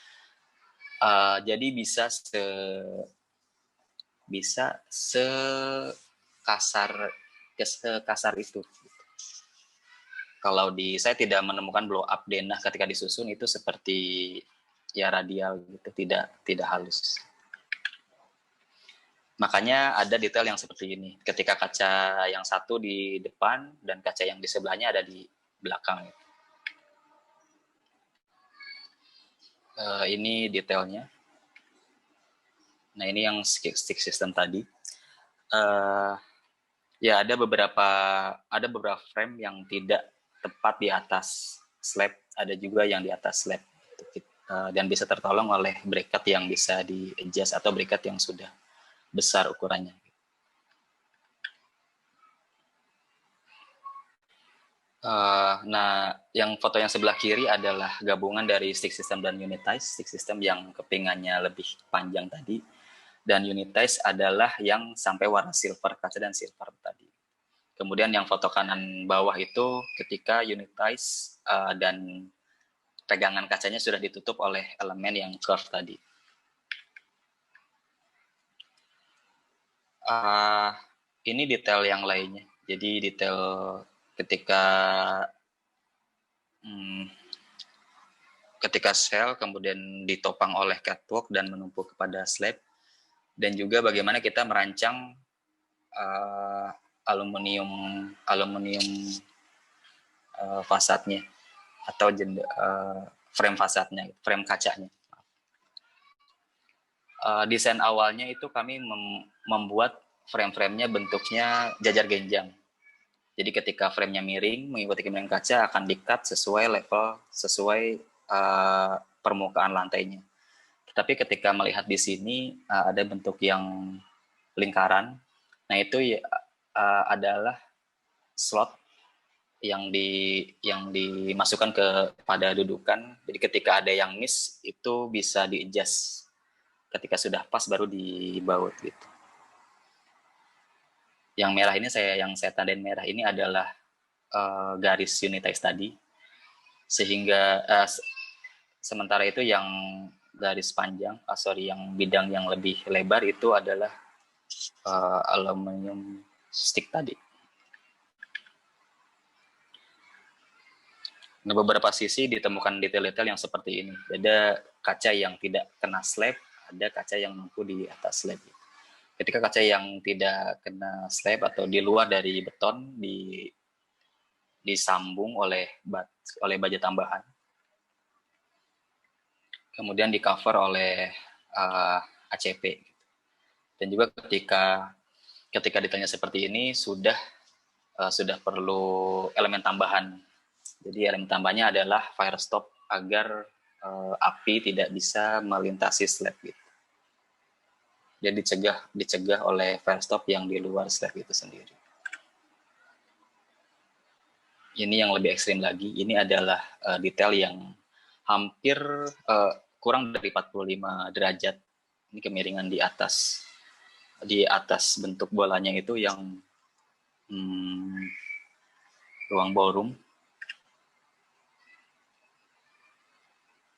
Jadi bisa sekasar itu. Kalau saya tidak menemukan blow up denah ketika disusun itu seperti ya radial gitu, tidak halus. Makanya ada detail yang seperti ini. Ketika kaca yang satu di depan dan kaca yang di sebelahnya ada di belakang. Ini detailnya. Nah, ini yang stick system tadi. Ya ada beberapa frame yang tidak tepat di atas slab, ada juga yang di atas slab. Dan bisa tertolong oleh bracket yang bisa di-adjust atau bracket yang sudah besar ukurannya. Nah, yang foto yang sebelah kiri adalah gabungan dari stick system dan unitize. Stick system yang kepingannya lebih panjang tadi, dan unitize adalah yang sampai warna silver, kaca dan silver tadi. Kemudian yang foto kanan bawah itu ketika unitize dan pegangan kacanya sudah ditutup oleh elemen yang curve tadi. Ini detail yang lainnya. Jadi detail ketika shell kemudian ditopang oleh catwalk dan menumpuk kepada slab, dan juga bagaimana kita merancang aluminium fasadnya atau frame fasadnya, frame kacanya. Desain awalnya itu kami membuat frame-framenya bentuknya jajar genjang. Jadi ketika framenya miring, mengikuti kemiringan kaca akan di-cut sesuai level, sesuai permukaan lantainya. Tetapi ketika melihat di sini ada bentuk yang lingkaran, nah itu adalah slot yang dimasukkan kepada dudukan. Jadi ketika ada yang miss itu bisa di-adjust. Ketika sudah pas baru dibaut gitu. Yang merah ini yang saya tandain merah ini adalah garis unitize tadi. Sehingga sementara itu yang garis panjang, yang bidang yang lebih lebar itu adalah aluminium stick tadi. Nah, beberapa sisi ditemukan detail-detail yang seperti ini. Ada kaca yang tidak kena slab, ada kaca yang mampu di atas slab. Ketika kaca yang tidak kena slab atau di luar dari beton disambung oleh baja tambahan, kemudian di cover oleh ACP. Dan juga ketika detailnya seperti ini sudah perlu elemen tambahan. Jadi elemen tambahnya adalah fire stop agar api tidak bisa melintasi slab gitu. Jadi dicegah oleh fire stop yang di luar slab itu sendiri. Ini yang lebih ekstrim lagi. Ini adalah detail yang hampir kurang dari 45 derajat. Ini kemiringan di atas bentuk bolanya itu yang ruang ballroom.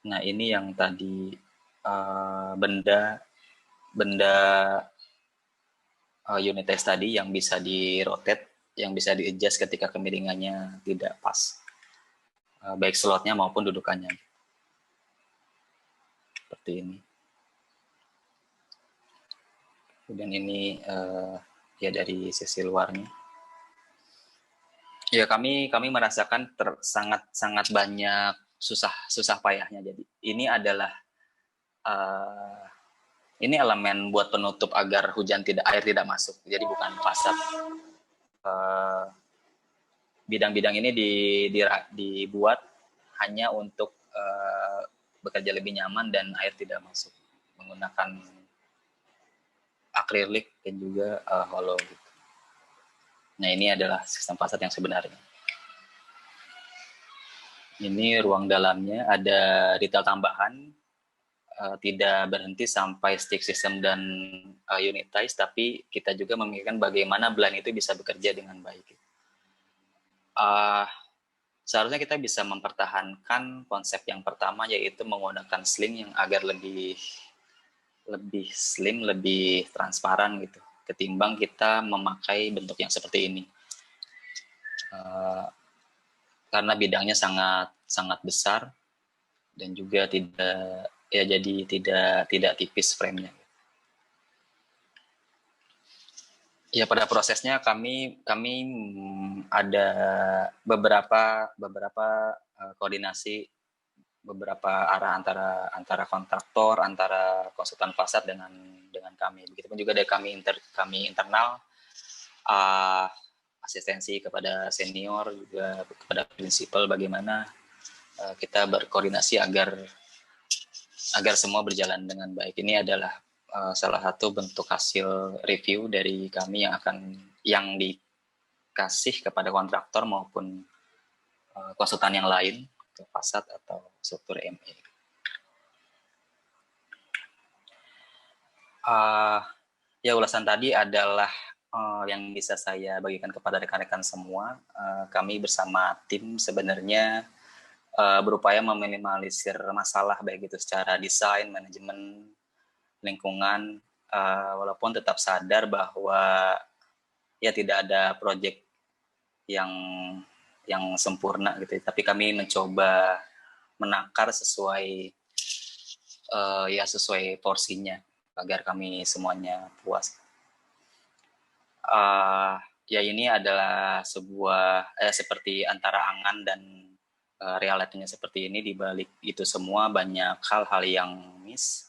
Nah, ini yang tadi benda unitize tadi yang bisa di-rotate, yang bisa di-adjust ketika kemiringannya tidak pas. Baik slotnya maupun dudukannya. Seperti ini. Kemudian ini ya dari sisi luarnya. Ya, kami merasakan sangat banyak susah payahnya. Jadi ini adalah ini elemen buat penutup agar air tidak masuk. Jadi bukan fasad. Bidang-bidang ini dibuat hanya untuk bekerja lebih nyaman dan air tidak masuk. Menggunakan akrilik dan juga hollow gitu. Nah, ini adalah sistem fasad yang sebenarnya. Ini ruang dalamnya ada detail tambahan, tidak berhenti sampai stick system dan unitize, tapi kita juga memikirkan bagaimana blind itu bisa bekerja dengan baik. Seharusnya kita bisa mempertahankan konsep yang pertama, yaitu menggunakan sling yang agar lebih slim, lebih transparan gitu, ketimbang kita memakai bentuk yang seperti ini. Karena bidangnya sangat besar dan juga tidak tipis framenya. Ya, pada prosesnya kami ada beberapa koordinasi, beberapa arah antara kontraktor, antara konsultan fasad dengan kami. Begitupun juga dari kami internal, asistensi kepada senior, juga kepada prinsipal, bagaimana kita berkoordinasi agar semua berjalan dengan baik. Ini adalah salah satu bentuk hasil review dari kami yang dikasih kepada kontraktor maupun konsultan yang lain ke fasad atau struktur ME. Ya, ulasan tadi adalah yang bisa saya bagikan kepada rekan-rekan semua. Kami bersama tim sebenarnya berupaya meminimalisir masalah, baik itu secara desain, manajemen, lingkungan, walaupun tetap sadar bahwa ya tidak ada proyek yang sempurna gitu. Tapi kami mencoba menakar sesuai porsinya agar kami semuanya puas. Ya, ini adalah sebuah seperti antara angan dan realitinya seperti ini. Di balik itu semua banyak hal-hal yang miss.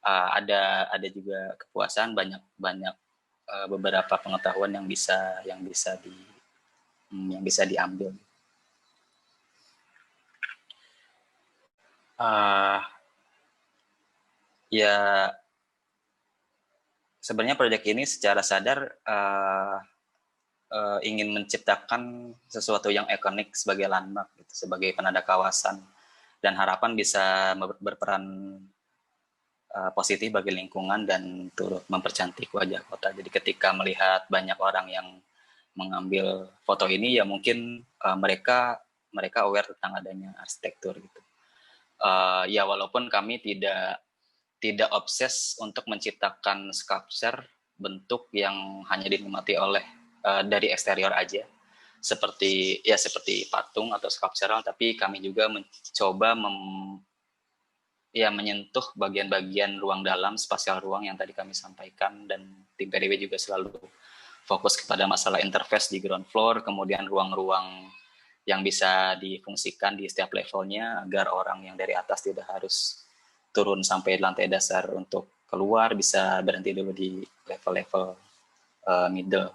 Ada juga kepuasan, banyak beberapa pengetahuan yang bisa diambil. Ya, sebenarnya proyek ini secara sadar ingin menciptakan sesuatu yang ikonik sebagai landmark, gitu, sebagai penanda kawasan, dan harapan bisa berperan positif bagi lingkungan dan turut mempercantik wajah kota. Jadi ketika melihat banyak orang yang mengambil foto ini, ya mungkin mereka aware tentang adanya arsitektur gitu. Ya, walaupun kami tidak obses untuk menciptakan sculpture bentuk yang hanya dinikmati oleh dari eksterior aja, seperti patung atau sculptural, tapi kami juga mencoba menyentuh bagian-bagian ruang dalam, spasial ruang yang tadi kami sampaikan, dan tim PDW juga selalu fokus kepada masalah interface di ground floor, kemudian ruang-ruang yang bisa difungsikan di setiap levelnya agar orang yang dari atas tidak harus turun sampai lantai dasar untuk keluar, bisa berhenti dulu di level-level middle.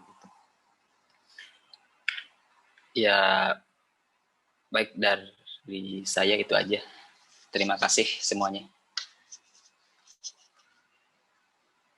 Ya, baik, dari saya itu aja. Terima kasih semuanya.